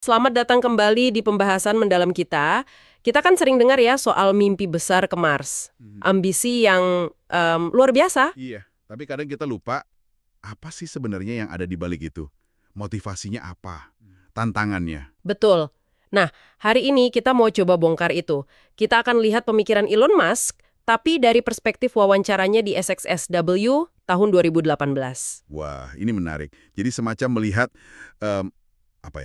Selamat datang kembali di pembahasan mendalam kita. Kita kan sering dengar ya soal mimpi besar ke Mars. Ambisi yang luar biasa. Iya, tapi kadang kita lupa apa sih sebenarnya yang ada di balik itu. Motivasinya apa? Tantangannya. Betul. Nah, hari ini kita mau coba bongkar itu. Kita akan lihat pemikiran Elon Musk, tapi dari perspektif wawancaranya di SXSW tahun 2018. Wah, ini menarik. Jadi semacam melihat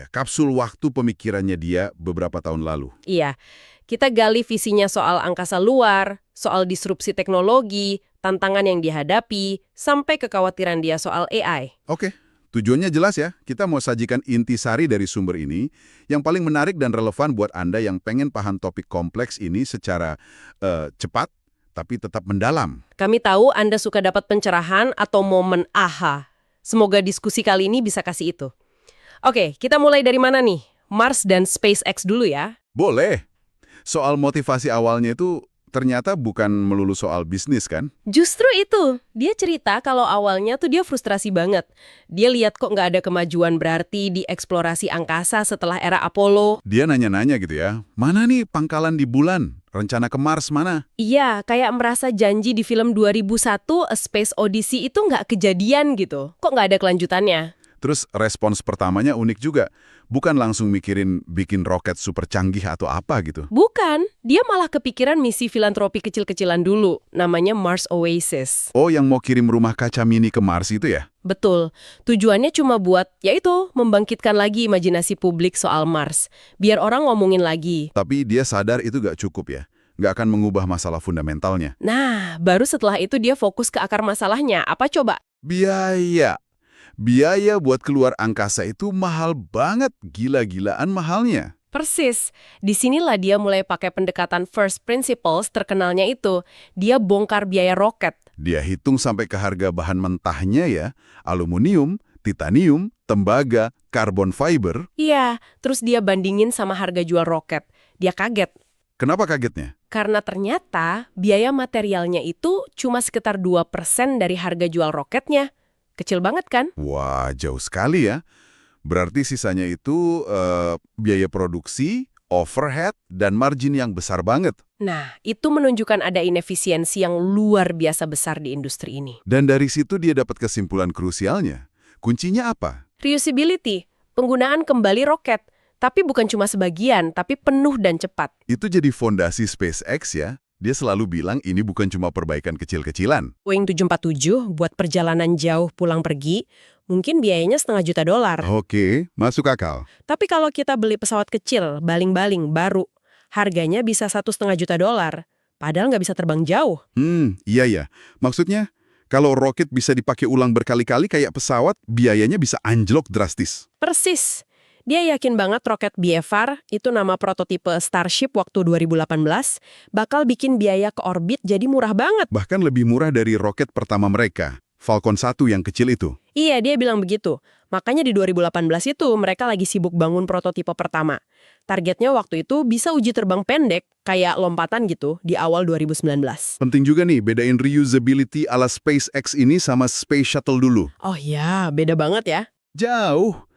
kapsul waktu pemikirannya dia beberapa tahun lalu. Iya, kita gali visinya soal angkasa luar, soal disrupsi teknologi, tantangan yang dihadapi, sampai kekhawatiran dia soal AI. Oke, tujuannya jelas ya. Kita mau sajikan intisari dari sumber ini yang paling menarik dan relevan buat Anda yang pengen paham topik kompleks ini secara cepat tapi tetap mendalam. Kami tahu Anda suka dapat pencerahan atau momen aha. Semoga diskusi kali ini bisa kasih itu. Oke, kita mulai dari mana nih? Mars dan SpaceX dulu ya. Boleh. Soal motivasi awalnya itu ternyata bukan melulu soal bisnis kan? Justru itu. Dia cerita kalau awalnya tuh dia frustrasi banget. Dia lihat kok nggak ada kemajuan berarti di eksplorasi angkasa setelah era Apollo. Dia nanya-nanya gitu ya, mana nih pangkalan di bulan? Rencana ke Mars mana? Iya, kayak merasa janji di film 2001 A Space Odyssey itu nggak kejadian gitu. Kok nggak ada kelanjutannya? Terus respons pertamanya unik juga. Bukan langsung mikirin bikin roket super canggih atau apa gitu. Bukan, dia malah kepikiran misi filantropi kecil-kecilan dulu, namanya Mars Oasis. Oh, yang mau kirim rumah kaca mini ke Mars itu ya? Betul, tujuannya cuma buat, yaitu, membangkitkan lagi imajinasi publik soal Mars, biar orang ngomongin lagi. Tapi dia sadar itu gak cukup ya? Gak akan mengubah masalah fundamentalnya. Nah, baru setelah itu dia fokus ke akar masalahnya. Apa coba? Biaya. Biaya buat keluar angkasa itu mahal banget, gila-gilaan mahalnya. Persis. Disinilah dia mulai pakai pendekatan first principles terkenalnya itu. Dia bongkar biaya roket. Dia hitung sampai ke harga bahan mentahnya ya, aluminium, titanium, tembaga, karbon fiber. Iya, terus dia bandingin sama harga jual roket. Dia kaget. Kenapa kagetnya? Karena ternyata biaya materialnya itu cuma sekitar 2% dari harga jual roketnya. Kecil banget kan? Wah, jauh sekali ya. Berarti sisanya itu biaya produksi, overhead, dan margin yang besar banget. Nah, itu menunjukkan ada inefisiensi yang luar biasa besar di industri ini. Dan dari situ dia dapat kesimpulan krusialnya. Kuncinya apa? Reusability, penggunaan kembali roket. Tapi bukan cuma sebagian, tapi penuh dan cepat. Itu jadi fondasi SpaceX ya. Dia selalu bilang ini bukan cuma perbaikan kecil-kecilan. Boeing 747 buat perjalanan jauh pulang pergi, mungkin biayanya $500.000. Oke, masuk akal. Tapi kalau kita beli pesawat kecil, baling-baling, baru, harganya bisa $1,5 juta. Padahal nggak bisa terbang jauh. Iya ya. Maksudnya, kalau roket bisa dipakai ulang berkali-kali kayak pesawat, biayanya bisa anjlok drastis. Persis. Dia yakin banget roket BFR, itu nama prototipe Starship waktu 2018, bakal bikin biaya ke orbit jadi murah banget. Bahkan lebih murah dari roket pertama mereka, Falcon 1 yang kecil itu. Iya, dia bilang begitu. Makanya di 2018 itu mereka lagi sibuk bangun prototipe pertama. Targetnya waktu itu bisa uji terbang pendek, kayak lompatan gitu, di awal 2019. Penting juga nih, bedain reusability ala SpaceX ini sama Space Shuttle dulu. Oh ya, beda banget ya. Jauh.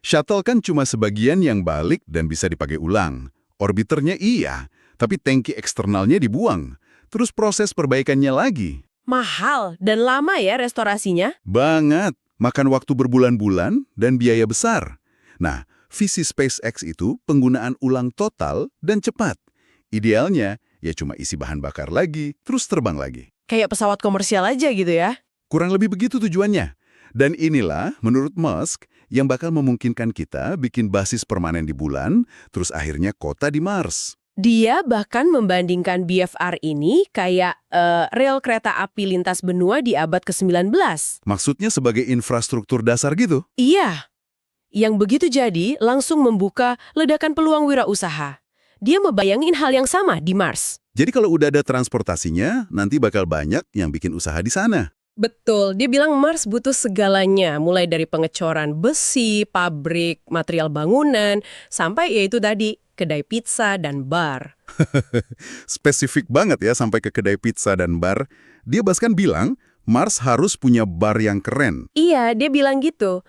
Shuttle kan cuma sebagian yang balik dan bisa dipakai ulang. Orbiternya iya, tapi tangki eksternalnya dibuang. Terus proses perbaikannya lagi. Mahal dan lama ya restorasinya. Banget. Makan waktu berbulan-bulan dan biaya besar. Nah, visi SpaceX itu penggunaan ulang total dan cepat. Idealnya, ya cuma isi bahan bakar lagi, terus terbang lagi. Kayak pesawat komersial aja gitu ya. Kurang lebih begitu tujuannya. Dan inilah, menurut Musk, yang bakal memungkinkan kita bikin basis permanen di bulan, terus akhirnya kota di Mars. Dia bahkan membandingkan BFR ini kayak rel kereta api lintas benua di abad ke-19. Maksudnya sebagai infrastruktur dasar gitu? Iya. Yang begitu jadi langsung membuka ledakan peluang wirausaha. Dia membayangin hal yang sama di Mars. Jadi kalau udah ada transportasinya, nanti bakal banyak yang bikin usaha di sana. Betul, dia bilang Mars butuh segalanya, mulai dari pengecoran besi, pabrik, material bangunan, sampai yaitu tadi, kedai pizza dan bar. Spesifik banget ya sampai ke kedai pizza dan bar. Dia bahkan bilang Mars harus punya bar yang keren. Iya, dia bilang gitu.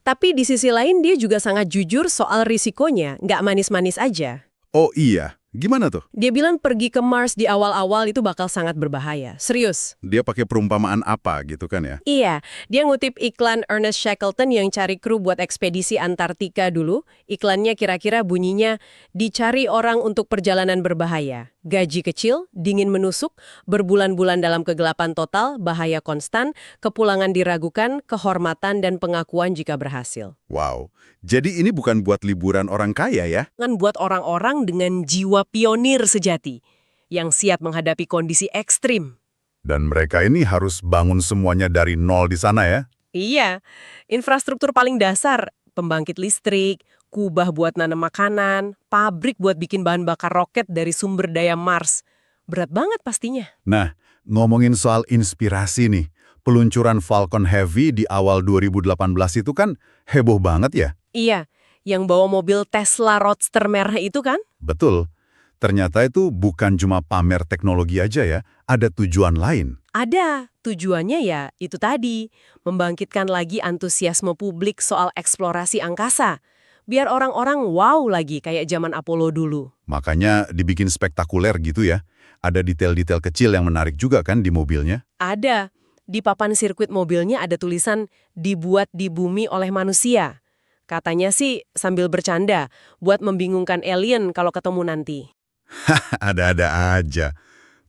Tapi di sisi lain dia juga sangat jujur soal risikonya, nggak manis-manis aja. Oh iya, gimana tuh? Dia bilang pergi ke Mars di awal-awal itu bakal sangat berbahaya. Serius. Dia pakai perumpamaan apa gitu kan ya? Iya, dia ngutip iklan Ernest Shackleton yang cari kru buat ekspedisi Antartika dulu. Iklannya kira-kira bunyinya, dicari orang untuk perjalanan berbahaya. Gaji kecil, dingin menusuk, berbulan-bulan dalam kegelapan total, bahaya konstan, kepulangan diragukan, kehormatan dan pengakuan jika berhasil. Wow, jadi ini bukan buat liburan orang kaya ya? Kan buat orang-orang dengan jiwa pionir sejati, yang siap menghadapi kondisi ekstrim. Dan mereka ini harus bangun semuanya dari nol di sana ya? Iya, infrastruktur paling dasar, pembangkit listrik, kubah buat nanam makanan, pabrik buat bikin bahan bakar roket dari sumber daya Mars. Berat banget pastinya. Nah, ngomongin soal inspirasi nih, peluncuran Falcon Heavy di awal 2018 itu kan heboh banget ya? Iya, yang bawa mobil Tesla Roadster merah itu kan? Betul. Ternyata itu bukan cuma pamer teknologi aja ya, ada tujuan lain. Ada, tujuannya ya itu tadi, membangkitkan lagi antusiasme publik soal eksplorasi angkasa. Biar orang-orang wow lagi kayak zaman Apollo dulu. Makanya dibikin spektakuler gitu ya. Ada detail-detail kecil yang menarik juga kan di mobilnya. Ada, di papan sirkuit mobilnya ada tulisan dibuat di bumi oleh manusia. Katanya sih sambil bercanda, buat membingungkan alien kalau ketemu nanti. Ada-ada aja.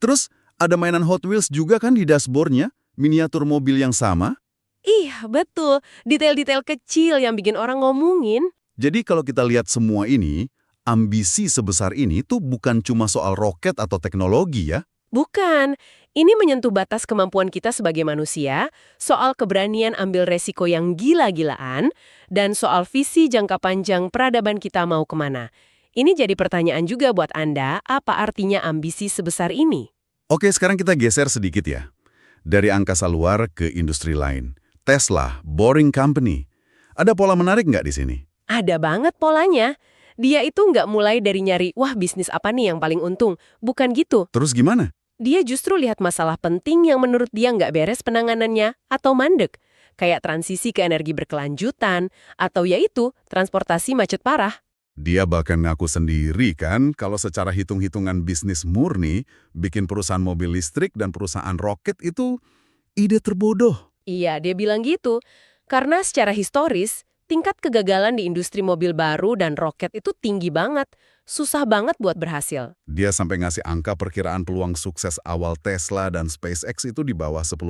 Terus ada mainan Hot Wheels juga kan di dashboardnya, miniatur mobil yang sama. Iya, betul. Detail-detail kecil yang bikin orang ngomongin. Jadi kalau kita lihat semua ini, ambisi sebesar ini tuh bukan cuma soal roket atau teknologi ya. Bukan. Ini menyentuh batas kemampuan kita sebagai manusia, soal keberanian ambil resiko yang gila-gilaan, dan soal visi jangka panjang peradaban kita mau kemana. Ini jadi pertanyaan juga buat Anda, apa artinya ambisi sebesar ini? Oke, sekarang kita geser sedikit ya. Dari angkasa luar ke industri lain. Tesla, Boring Company. Ada pola menarik nggak di sini? Ada banget polanya. Dia itu nggak mulai dari nyari, wah bisnis apa nih yang paling untung. Bukan gitu. Terus gimana? Dia justru lihat masalah penting yang menurut dia nggak beres penanganannya atau mandek. Kayak transisi ke energi berkelanjutan, atau yaitu transportasi macet parah. Dia bahkan ngaku sendiri kan kalau secara hitung-hitungan bisnis murni, bikin perusahaan mobil listrik dan perusahaan roket itu ide terbodoh. Iya, dia bilang gitu. Karena secara historis, tingkat kegagalan di industri mobil baru dan roket itu tinggi banget. Susah banget buat berhasil. Dia sampai ngasih angka perkiraan peluang sukses awal Tesla dan SpaceX itu di bawah 10%.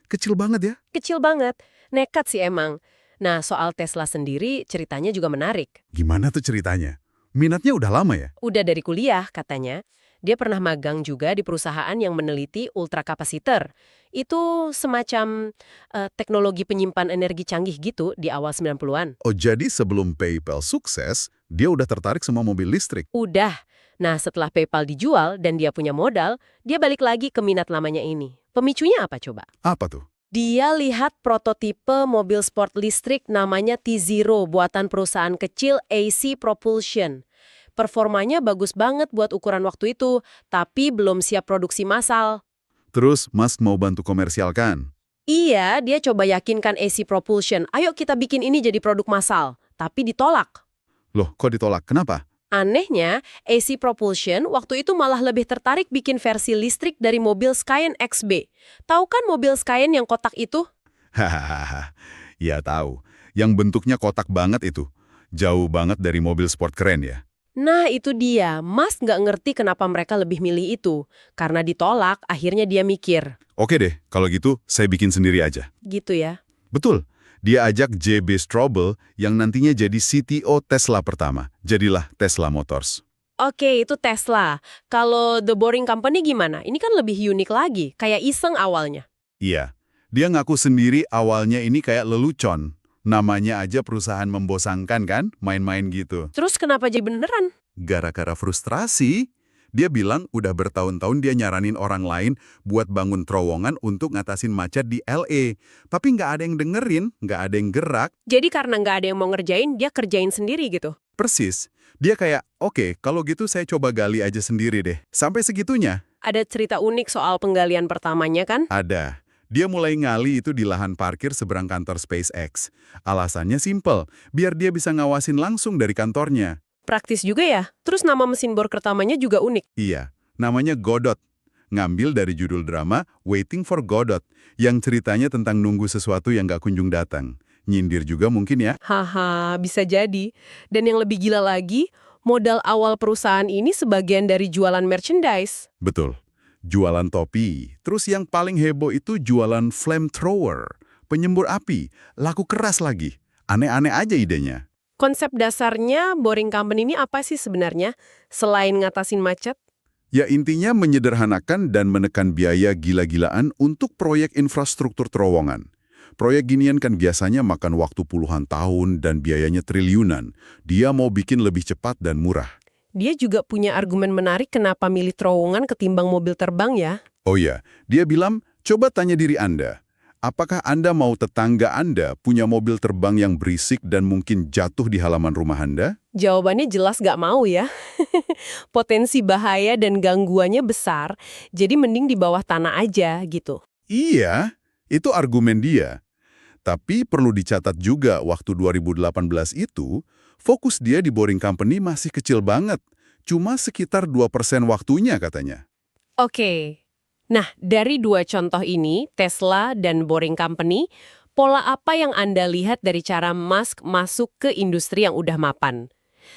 Kecil banget ya? Kecil banget. Nekat sih emang. Nah, soal Tesla sendiri ceritanya juga menarik. Gimana tuh ceritanya? Minatnya udah lama ya? Udah dari kuliah, katanya. Dia pernah magang juga di perusahaan yang meneliti ultrakapasiter. Itu semacam teknologi penyimpan energi canggih gitu di awal 90-an. Oh, jadi sebelum PayPal sukses, dia udah tertarik sama mobil listrik? Udah. Nah, setelah PayPal dijual dan dia punya modal, dia balik lagi ke minat lamanya ini. Pemicunya apa coba? Apa tuh? Dia lihat prototipe mobil sport listrik namanya T-Zero buatan perusahaan kecil AC Propulsion. Performanya bagus banget buat ukuran waktu itu, tapi belum siap produksi massal. Terus Musk mau bantu komersialkan? Iya, dia coba yakinkan AC Propulsion, ayo kita bikin ini jadi produk massal. Tapi ditolak. Loh, kok ditolak? Kenapa? Anehnya, AC Propulsion waktu itu malah lebih tertarik bikin versi listrik dari mobil Skyline XB. Tahu kan mobil Skyline yang kotak itu? Hahaha, ya tahu. Yang bentuknya kotak banget itu. Jauh banget dari mobil sport keren ya. Nah, itu dia. Mas nggak ngerti kenapa mereka lebih milih itu. Karena ditolak, akhirnya dia mikir. Oke deh, kalau gitu saya bikin sendiri aja. Gitu ya. Betul. Dia ajak J.B. Straubel yang nantinya jadi CTO Tesla pertama. Jadilah Tesla Motors. Oke, itu Tesla. Kalau The Boring Company gimana? Ini kan lebih unik lagi. Kayak iseng awalnya. Iya. Dia ngaku sendiri awalnya ini kayak lelucon. Namanya aja perusahaan membosankan kan, main-main gitu. Terus kenapa jadi beneran? Gara-gara frustrasi, dia bilang udah bertahun-tahun dia nyaranin orang lain buat bangun terowongan untuk ngatasin macet di LA. Tapi nggak ada yang dengerin, nggak ada yang gerak. Jadi karena nggak ada yang mau ngerjain, dia kerjain sendiri gitu? Persis. Dia kayak, oke, kalau gitu saya coba gali aja sendiri deh. Sampai segitunya. Ada cerita unik soal penggalian pertamanya kan? Ada. Dia mulai ngali itu di lahan parkir seberang kantor SpaceX. Alasannya simpel, biar dia bisa ngawasin langsung dari kantornya. Praktis juga ya. Terus nama mesin bor pertamanya juga unik. Iya, namanya Godot. Ngambil dari judul drama Waiting for Godot, yang ceritanya tentang nunggu sesuatu yang nggak kunjung datang. Nyindir juga mungkin ya. Haha, bisa jadi. Dan yang lebih gila lagi, modal awal perusahaan ini sebagian dari jualan merchandise. Betul. Jualan topi. Terus yang paling heboh itu jualan flamethrower. Penyembur api. Laku keras lagi. Aneh-aneh aja idenya. Konsep dasarnya Boring Company ini apa sih sebenarnya? Selain ngatasin macet? Ya intinya menyederhanakan dan menekan biaya gila-gilaan untuk proyek infrastruktur terowongan. Proyek ginian kan biasanya makan waktu puluhan tahun dan biayanya triliunan. Dia mau bikin lebih cepat dan murah. Dia juga punya argumen menarik kenapa milih terowongan ketimbang mobil terbang ya. Oh ya, dia bilang, coba tanya diri Anda. Apakah Anda mau tetangga Anda punya mobil terbang yang berisik dan mungkin jatuh di halaman rumah Anda? Jawabannya jelas nggak mau ya. Potensi bahaya dan gangguannya besar, jadi mending di bawah tanah aja gitu. Iya, itu argumen dia. Tapi perlu dicatat juga waktu 2018 itu, fokus dia di Boring Company masih kecil banget. Cuma sekitar 2% waktunya katanya. Oke. Nah, dari dua contoh ini, Tesla dan Boring Company, pola apa yang Anda lihat dari cara Musk masuk ke industri yang udah mapan?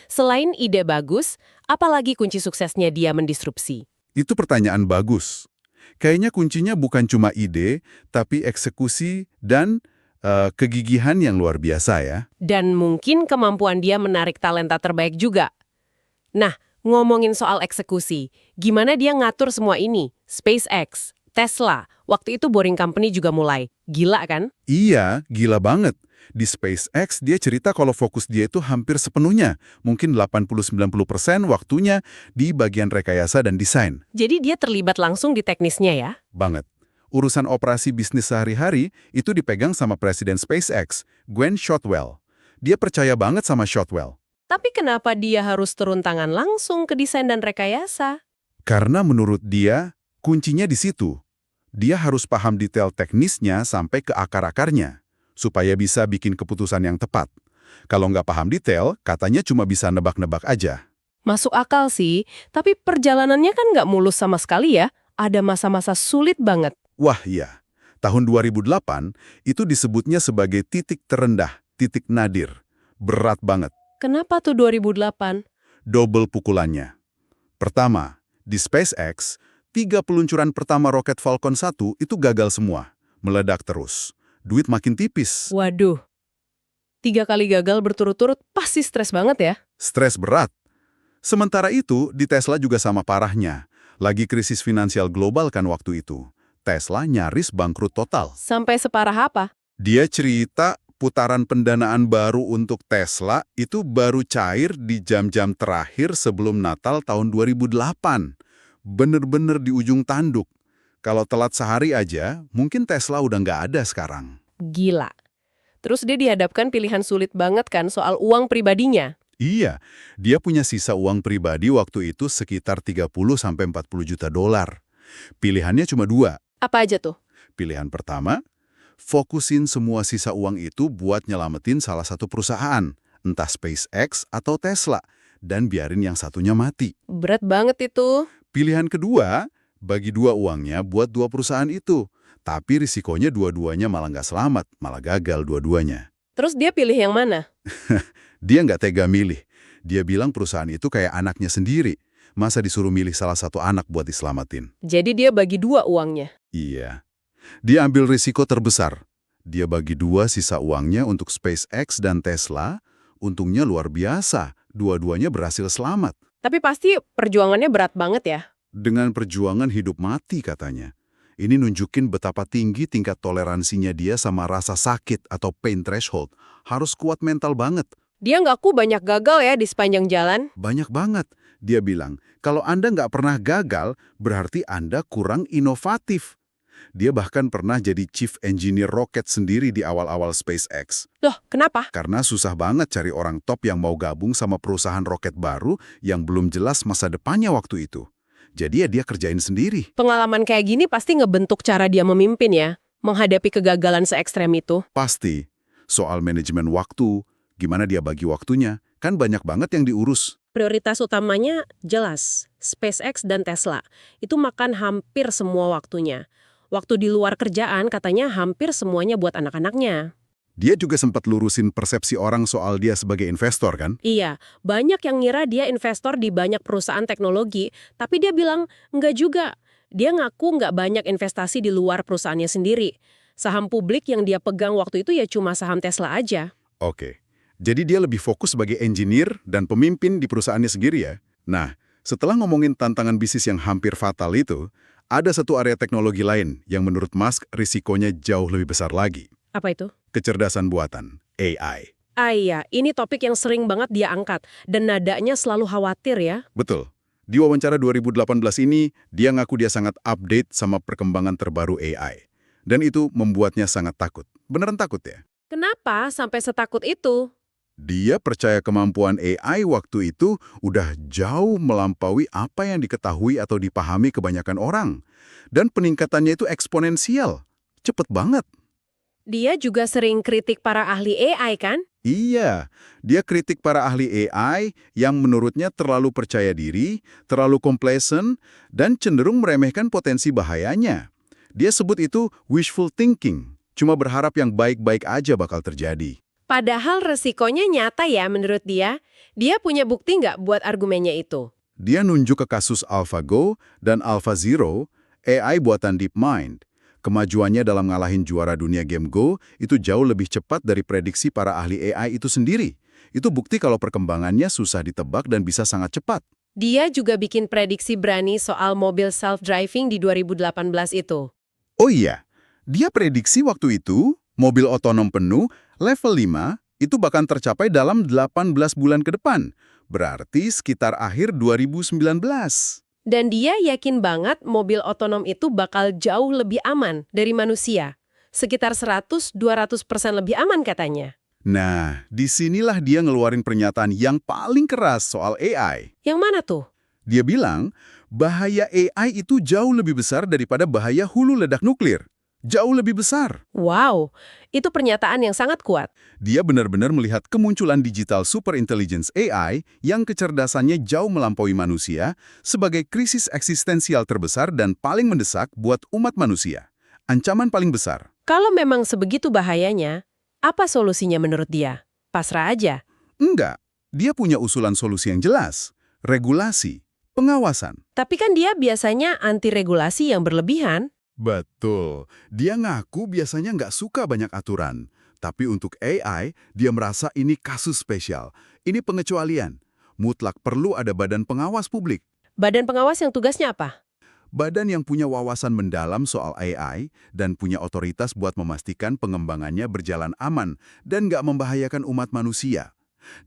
Selain ide bagus, apalagi kunci suksesnya dia mendisrupsi? Itu pertanyaan bagus. Kayaknya kuncinya bukan cuma ide, tapi eksekusi dan kegigihan yang luar biasa ya. Dan mungkin kemampuan dia menarik talenta terbaik juga. Nah, ngomongin soal eksekusi, gimana dia ngatur semua ini? SpaceX, Tesla, waktu itu Boring Company juga mulai. Gila kan? Iya, gila banget. Di SpaceX dia cerita kalau fokus dia itu hampir sepenuhnya, mungkin 80-90% waktunya di bagian rekayasa dan desain. Jadi dia terlibat langsung di teknisnya ya? Banget. Urusan operasi bisnis sehari-hari itu dipegang sama Presiden SpaceX, Gwen Shotwell. Dia percaya banget sama Shotwell. Tapi kenapa dia harus turun tangan langsung ke desain dan rekayasa? Karena menurut dia, kuncinya di situ. Dia harus paham detail teknisnya sampai ke akar-akarnya, supaya bisa bikin keputusan yang tepat. Kalau nggak paham detail, katanya cuma bisa nebak-nebak aja. Masuk akal sih, tapi perjalanannya kan nggak mulus sama sekali ya. Ada masa-masa sulit banget. Wah iya, tahun 2008 itu disebutnya sebagai titik terendah, titik nadir. Berat banget. Kenapa tuh 2008? Double pukulannya. Pertama, di SpaceX, 3 peluncuran pertama roket Falcon 1 itu gagal semua. Meledak terus. Duit makin tipis. Waduh, 3 kali gagal berturut-turut pasti stres banget ya. Stres berat. Sementara itu, di Tesla juga sama parahnya. Lagi krisis finansial global kan waktu itu. Tesla nyaris bangkrut total. Sampai separah apa? Dia cerita putaran pendanaan baru untuk Tesla itu baru cair di jam-jam terakhir sebelum Natal tahun 2008. Bener-bener di ujung tanduk. Kalau telat sehari aja, mungkin Tesla udah nggak ada sekarang. Gila. Terus dia dihadapkan pilihan sulit banget kan soal uang pribadinya. Iya, dia punya sisa uang pribadi waktu itu sekitar 30-40 juta dolar. Pilihannya cuma 2. Apa aja tuh? Pilihan pertama, fokusin semua sisa uang itu buat nyelamatin salah satu perusahaan, entah SpaceX atau Tesla, dan biarin yang satunya mati. Berat banget itu. Pilihan kedua, bagi 2 uangnya buat 2 perusahaan itu. Tapi risikonya dua-duanya malah nggak selamat, malah gagal dua-duanya. Terus dia pilih yang mana? Dia nggak tega milih. Dia bilang perusahaan itu kayak anaknya sendiri. Masa disuruh milih salah satu anak buat diselamatin? Jadi dia bagi 2 uangnya. Iya. Dia ambil risiko terbesar. Dia bagi 2 sisa uangnya untuk SpaceX dan Tesla. Untungnya luar biasa. Dua-duanya berhasil selamat. Tapi pasti perjuangannya berat banget ya. Dengan perjuangan hidup mati katanya. Ini nunjukin betapa tinggi tingkat toleransinya dia sama rasa sakit atau pain threshold. Harus kuat mental banget. Dia ngaku banyak gagal ya di sepanjang jalan. Banyak banget. Dia bilang, kalau Anda nggak pernah gagal, berarti Anda kurang inovatif. Dia bahkan pernah jadi chief engineer roket sendiri di awal-awal SpaceX. Loh, kenapa? Karena susah banget cari orang top yang mau gabung sama perusahaan roket baru yang belum jelas masa depannya waktu itu. Jadi ya dia kerjain sendiri. Pengalaman kayak gini pasti ngebentuk cara dia memimpin ya. menghadapi kegagalan se-ekstrem itu? Pasti. Soal manajemen waktu, gimana dia bagi waktunya, kan banyak banget yang diurus. Prioritas utamanya jelas, SpaceX dan Tesla. Itu makan hampir semua waktunya. Waktu di luar kerjaan katanya hampir semuanya buat anak-anaknya. Dia juga sempat lurusin persepsi orang soal dia sebagai investor kan? Iya, banyak yang ngira dia investor di banyak perusahaan teknologi, tapi dia bilang enggak juga. Dia ngaku nggak banyak investasi di luar perusahaannya sendiri. Saham publik yang dia pegang waktu itu ya cuma saham Tesla aja. Oke. Jadi dia lebih fokus sebagai engineer dan pemimpin di perusahaannya sendiri ya? Nah, setelah ngomongin tantangan bisnis yang hampir fatal itu, ada satu area teknologi lain yang menurut Musk risikonya jauh lebih besar lagi. Apa itu? Kecerdasan buatan, AI. Ah iya, ini topik yang sering banget dia angkat, dan nadanya selalu khawatir ya. Betul. Di wawancara 2018 ini, dia ngaku dia sangat update sama perkembangan terbaru AI. Dan itu membuatnya sangat takut. Beneran takut ya? Kenapa sampai setakut itu? Dia percaya kemampuan AI waktu itu udah jauh melampaui apa yang diketahui atau dipahami kebanyakan orang. Dan peningkatannya itu eksponensial. Cepet banget. Dia juga sering kritik para ahli AI kan? Iya, dia kritik para ahli AI yang menurutnya terlalu percaya diri, terlalu complacent, dan cenderung meremehkan potensi bahayanya. Dia sebut itu wishful thinking, cuma berharap yang baik-baik aja bakal terjadi. Padahal resikonya nyata ya menurut dia. Dia punya bukti nggak buat argumennya itu? Dia nunjuk ke kasus AlphaGo dan AlphaZero, AI buatan DeepMind. Kemajuannya dalam ngalahin juara dunia game Go itu jauh lebih cepat dari prediksi para ahli AI itu sendiri. Itu bukti kalau perkembangannya susah ditebak dan bisa sangat cepat. Dia juga bikin prediksi berani soal mobil self-driving di 2018 itu. Oh iya, dia prediksi waktu itu mobil otonom penuh level 5 itu bahkan tercapai dalam 18 bulan ke depan. Berarti sekitar akhir 2019. Dan dia yakin banget mobil otonom itu bakal jauh lebih aman dari manusia. Sekitar 100-200% lebih aman katanya. Nah, disinilah dia ngeluarin pernyataan yang paling keras soal AI. Yang mana tuh? Dia bilang, bahaya AI itu jauh lebih besar daripada bahaya hulu ledak nuklir. Jauh lebih besar. Wow, itu pernyataan yang sangat kuat. Dia benar-benar melihat kemunculan digital superintelligence AI yang kecerdasannya jauh melampaui manusia sebagai krisis eksistensial terbesar dan paling mendesak buat umat manusia. Ancaman paling besar. Kalau memang sebegitu bahayanya, apa solusinya menurut dia? Pasrah aja. Enggak. Dia punya usulan solusi yang jelas. Regulasi, pengawasan. Tapi kan dia biasanya anti regulasi yang berlebihan. Betul. Dia ngaku biasanya nggak suka banyak aturan. Tapi untuk AI, dia merasa ini kasus spesial. Ini pengecualian. Mutlak perlu ada badan pengawas publik. Badan pengawas yang tugasnya apa? Badan yang punya wawasan mendalam soal AI dan punya otoritas buat memastikan pengembangannya berjalan aman dan nggak membahayakan umat manusia.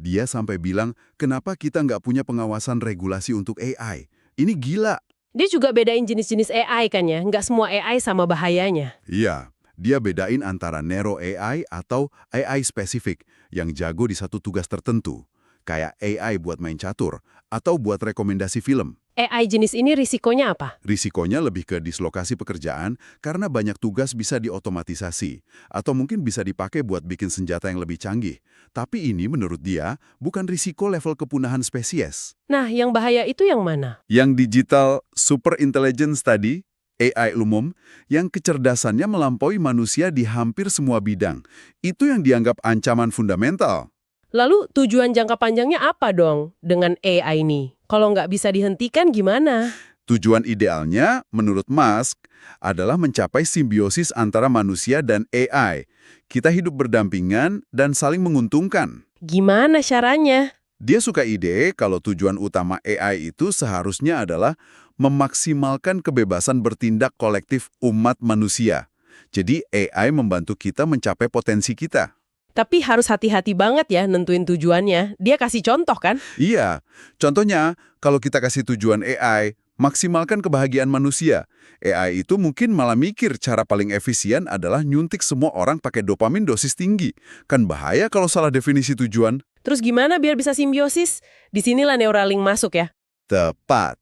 Dia sampai bilang, kenapa kita nggak punya pengawasan regulasi untuk AI? Ini gila. Dia juga bedain jenis-jenis AI kan ya? Nggak semua AI sama bahayanya. Iya, dia bedain antara narrow AI atau AI spesifik yang jago di satu tugas tertentu, kayak AI buat main catur atau buat rekomendasi film. AI jenis ini risikonya apa? Risikonya lebih ke dislokasi pekerjaan karena banyak tugas bisa diotomatisasi atau mungkin bisa dipakai buat bikin senjata yang lebih canggih. Tapi ini menurut dia bukan risiko level kepunahan spesies. Nah, yang bahaya itu yang mana? Yang digital super intelligence tadi, AI umum, yang kecerdasannya melampaui manusia di hampir semua bidang. Itu yang dianggap ancaman fundamental. Lalu tujuan jangka panjangnya apa dong dengan AI ini? Kalau nggak bisa dihentikan gimana? Tujuan idealnya, menurut Musk, adalah mencapai simbiosis antara manusia dan AI. Kita hidup berdampingan dan saling menguntungkan. Gimana caranya? Dia suka ide kalau tujuan utama AI itu seharusnya adalah memaksimalkan kebebasan bertindak kolektif umat manusia. Jadi AI membantu kita mencapai potensi kita. Tapi harus hati-hati banget ya nentuin tujuannya. Dia kasih contoh kan? Iya, contohnya kalau kita kasih tujuan AI, maksimalkan kebahagiaan manusia. AI itu mungkin malah mikir cara paling efisien adalah nyuntik semua orang pakai dopamin dosis tinggi. Kan bahaya kalau salah definisi tujuan. Terus gimana biar bisa simbiosis? Disinilah Neuralink masuk ya. Tepat.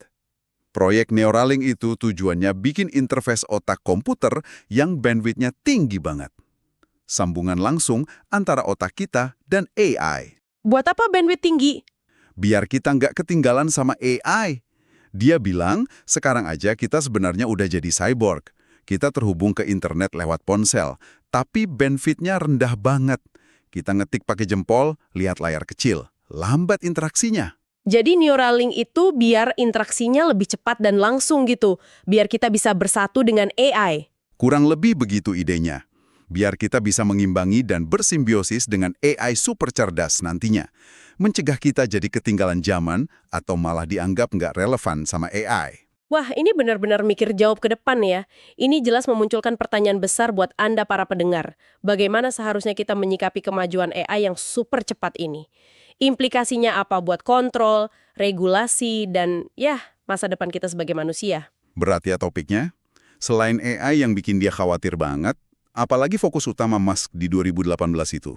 Proyek Neuralink itu tujuannya bikin interface otak komputer yang bandwidth-nya tinggi banget. Sambungan langsung antara otak kita dan AI. Buat apa bandwidth tinggi? Biar kita nggak ketinggalan sama AI. Dia bilang, sekarang aja kita sebenarnya udah jadi cyborg. Kita terhubung ke internet lewat ponsel, tapi bandwidth-nya rendah banget. Kita ngetik pakai jempol, lihat layar kecil. Lambat interaksinya. Jadi Neuralink itu biar interaksinya lebih cepat dan langsung gitu. Biar kita bisa bersatu dengan AI. Kurang lebih begitu idenya. Biar kita bisa mengimbangi dan bersimbiosis dengan AI super cerdas nantinya. Mencegah kita jadi ketinggalan zaman atau malah dianggap nggak relevan sama AI. Wah, ini benar-benar mikir jawab ke depan ya. Ini jelas memunculkan pertanyaan besar buat Anda para pendengar. Bagaimana seharusnya kita menyikapi kemajuan AI yang super cepat ini? Implikasinya apa buat kontrol, regulasi, dan ya, masa depan kita sebagai manusia? Berat ya topiknya? Selain AI yang bikin dia khawatir banget, apalagi fokus utama Musk di 2018 itu?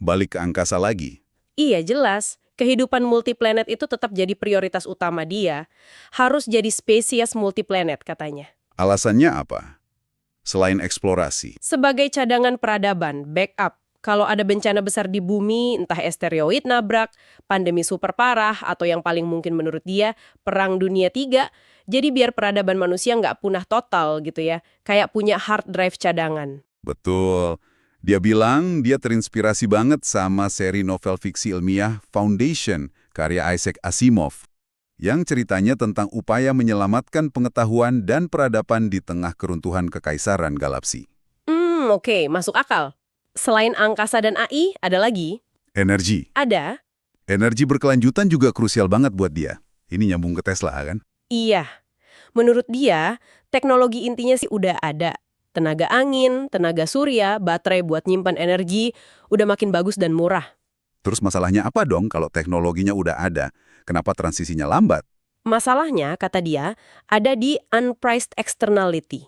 Balik ke angkasa lagi. Iya, jelas. Kehidupan multiplanet itu tetap jadi prioritas utama dia. Harus jadi spesies multiplanet, katanya. Alasannya apa? Selain eksplorasi. Sebagai cadangan peradaban, backup. Kalau ada bencana besar di bumi, entah asteroid nabrak, pandemi super parah, atau yang paling mungkin menurut dia, Perang Dunia III, jadi biar peradaban manusia nggak punah total gitu ya, kayak punya hard drive cadangan. Betul. Dia bilang dia terinspirasi banget sama seri novel fiksi ilmiah Foundation, karya Isaac Asimov, yang ceritanya tentang upaya menyelamatkan pengetahuan dan peradaban di tengah keruntuhan kekaisaran galaksi. Oke, masuk akal. Selain angkasa dan AI, ada lagi? Energi. Ada? Energi berkelanjutan juga krusial banget buat dia. Ini nyambung ke Tesla, kan? Iya. Menurut dia, teknologi intinya sih udah ada. Tenaga angin, tenaga surya, baterai buat nyimpan energi, udah makin bagus dan murah. Terus masalahnya apa dong kalau teknologinya udah ada? Kenapa transisinya lambat? Masalahnya, kata dia, ada di unpriced externality.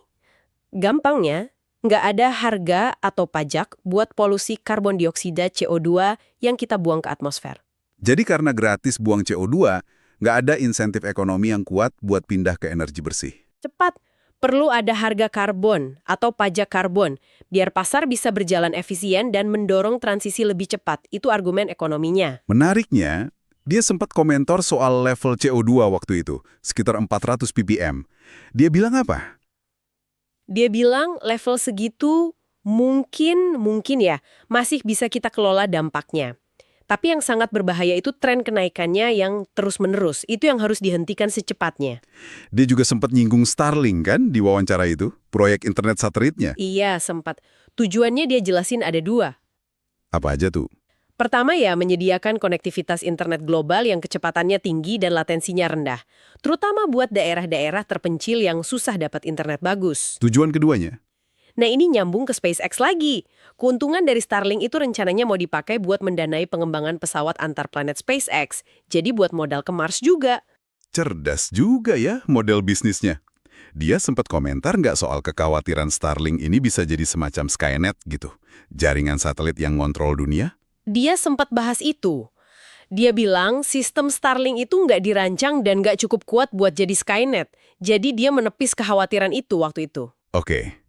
Gampangnya, nggak ada harga atau pajak buat polusi karbon dioksida CO2 yang kita buang ke atmosfer. Jadi karena gratis buang CO2, nggak ada insentif ekonomi yang kuat buat pindah ke energi bersih. Cepat, perlu ada harga karbon atau pajak karbon, biar pasar bisa berjalan efisien dan mendorong transisi lebih cepat. Itu argumen ekonominya. Menariknya, dia sempat komentar soal level CO2 waktu itu, sekitar 400 ppm. Dia bilang apa? Dia bilang level segitu mungkin ya masih bisa kita kelola dampaknya. Tapi yang sangat berbahaya itu tren kenaikannya yang terus-menerus. Itu yang harus dihentikan secepatnya. Dia juga sempat nyinggung Starlink kan di wawancara itu, proyek internet satelitnya. Iya, sempat. Tujuannya dia jelasin ada 2. Apa aja tuh? Pertama ya, menyediakan konektivitas internet global yang kecepatannya tinggi dan latensinya rendah. Terutama buat daerah-daerah terpencil yang susah dapat internet bagus. Tujuan keduanya? Nah ini nyambung ke SpaceX lagi. Keuntungan dari Starlink itu rencananya mau dipakai buat mendanai pengembangan pesawat antar planet SpaceX. Jadi buat modal ke Mars juga. Cerdas juga ya model bisnisnya. Dia sempat komentar nggak soal kekhawatiran Starlink ini bisa jadi semacam Skynet gitu? Jaringan satelit yang ngontrol dunia? Dia sempat bahas itu. Dia bilang sistem Starlink itu nggak dirancang dan nggak cukup kuat buat jadi Skynet. Jadi dia menepis kekhawatiran itu waktu itu. Oke.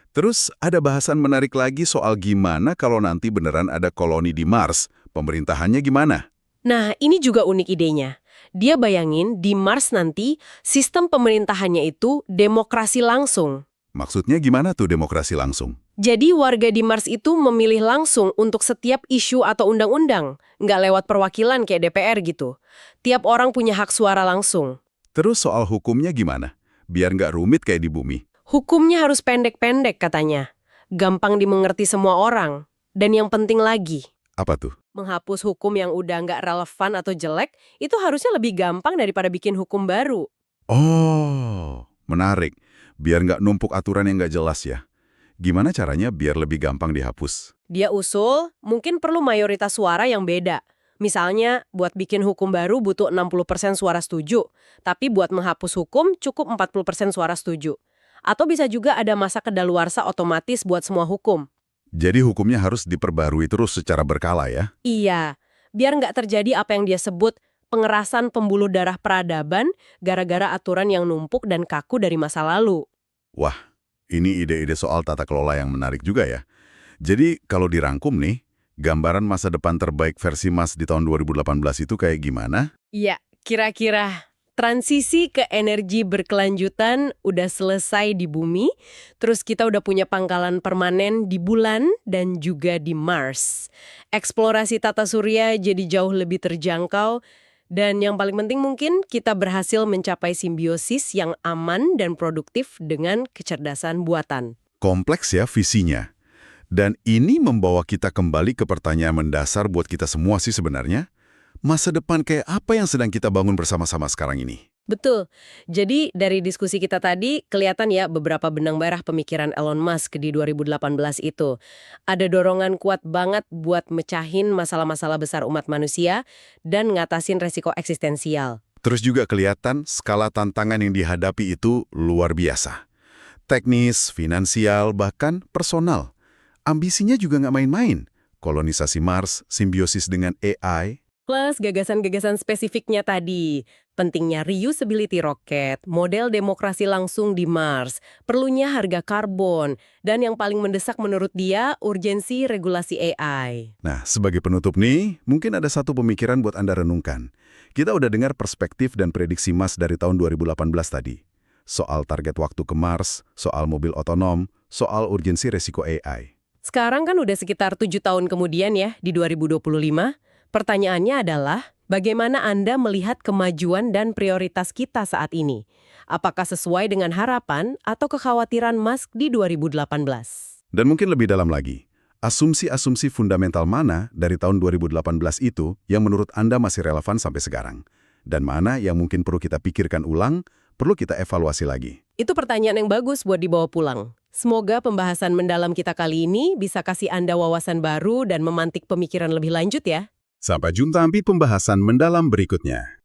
Terus ada bahasan menarik lagi soal gimana kalau nanti beneran ada koloni di Mars. Pemerintahannya gimana? Nah, ini juga unik idenya. Dia bayangin di Mars nanti sistem pemerintahannya itu demokrasi langsung. Maksudnya gimana tuh demokrasi langsung? Jadi warga di Mars itu memilih langsung untuk setiap isu atau undang-undang, nggak lewat perwakilan kayak DPR gitu. Tiap orang punya hak suara langsung. Terus soal hukumnya gimana? Biar nggak rumit kayak di bumi. Hukumnya harus pendek-pendek katanya. Gampang dimengerti semua orang. Dan yang penting lagi, Apa tuh? menghapus hukum yang udah nggak relevan atau jelek, itu harusnya lebih gampang daripada bikin hukum baru. Oh, menarik. Biar nggak numpuk aturan yang nggak jelas ya. Gimana caranya biar lebih gampang dihapus? Dia usul, mungkin perlu mayoritas suara yang beda. Misalnya, buat bikin hukum baru butuh 60% suara setuju, tapi buat menghapus hukum cukup 40% suara setuju. Atau bisa juga ada masa kedaluarsa otomatis buat semua hukum. Jadi hukumnya harus diperbarui terus secara berkala ya? Iya, biar nggak terjadi apa yang dia sebut pengerasan pembuluh darah peradaban gara-gara aturan yang numpuk dan kaku dari masa lalu. Wah, ini ide-ide soal tata kelola yang menarik juga ya. Jadi kalau dirangkum nih, gambaran masa depan terbaik versi Mas di tahun 2018 itu kayak gimana? Iya, kira-kira transisi ke energi berkelanjutan udah selesai di bumi, terus kita udah punya pangkalan permanen di bulan dan juga di Mars. Eksplorasi tata surya jadi jauh lebih terjangkau, dan yang paling penting mungkin kita berhasil mencapai simbiosis yang aman dan produktif dengan kecerdasan buatan. Kompleks ya visinya. Dan ini membawa kita kembali ke pertanyaan mendasar buat kita semua sih sebenarnya. Masa depan kayak apa yang sedang kita bangun bersama-sama sekarang ini? Betul. Jadi dari diskusi kita tadi kelihatan ya beberapa benang merah pemikiran Elon Musk di 2018 itu. Ada dorongan kuat banget buat mecahin masalah-masalah besar umat manusia dan ngatasin resiko eksistensial. Terus juga kelihatan skala tantangan yang dihadapi itu luar biasa. Teknis, finansial, bahkan personal. Ambisinya juga nggak main-main. Kolonisasi Mars, simbiosis dengan AI. Plus gagasan-gagasan spesifiknya tadi. Pentingnya reusability roket, model demokrasi langsung di Mars, perlunya harga karbon, dan yang paling mendesak menurut dia, urgensi regulasi AI. Nah, sebagai penutup nih, mungkin ada satu pemikiran buat Anda renungkan. Kita udah dengar perspektif dan prediksi Mas dari tahun 2018 tadi. Soal target waktu ke Mars, soal mobil otonom, soal urgensi resiko AI. Sekarang kan udah sekitar 7 tahun kemudian ya, di 2025. Pertanyaannya adalah, bagaimana Anda melihat kemajuan dan prioritas kita saat ini? Apakah sesuai dengan harapan atau kekhawatiran Musk di 2018? Dan mungkin lebih dalam lagi, asumsi-asumsi fundamental mana dari tahun 2018 itu yang menurut Anda masih relevan sampai sekarang? Dan mana yang mungkin perlu kita pikirkan ulang, perlu kita evaluasi lagi? Itu pertanyaan yang bagus buat dibawa pulang. Semoga pembahasan mendalam kita kali ini bisa kasih Anda wawasan baru dan memantik pemikiran lebih lanjut ya. Sampai jumpa di pembahasan mendalam berikutnya.